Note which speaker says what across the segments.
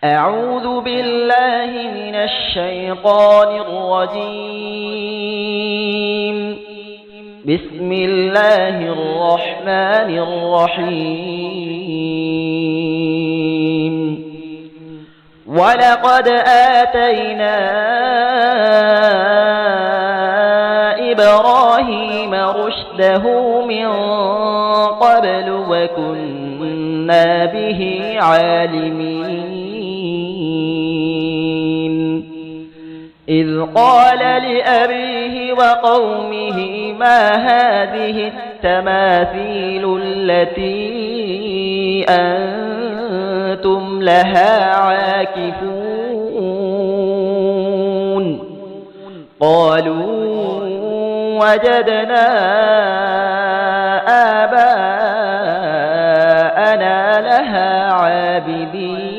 Speaker 1: أعوذ بالله من الشيطان الرجيم. بسم الله الرحمن الرحيم. ولقد آتينا إبراهيم رشده من قبل وكنا به عالمين. إذ قال لأبيه وقومه ما هذه التماثيل التي أنتم لها عاكفون؟ قالوا وجدنا آباءنا لها عابدين.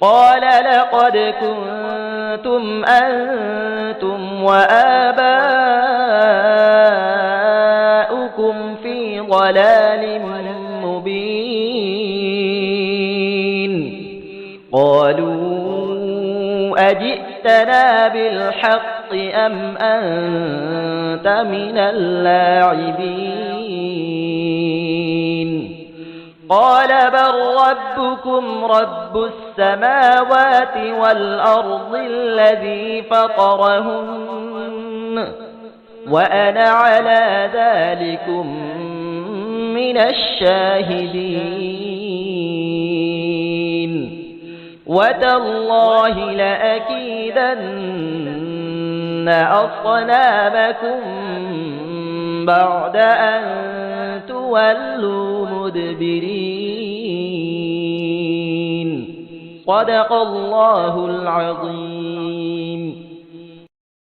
Speaker 1: قال لقد كنتم أنتم وآباؤكم في ضلال مبين. قالوا أجئتنا بالحق أم أنت من اللاعبين؟ قال بل ربكم رب السماوات والأرض الذي فطرهن وأنا على ذلكم من الشاهدين. وتالله لأكيدن أصنامكم بعد أن تولوا مدبرين. صدق الله العظيم.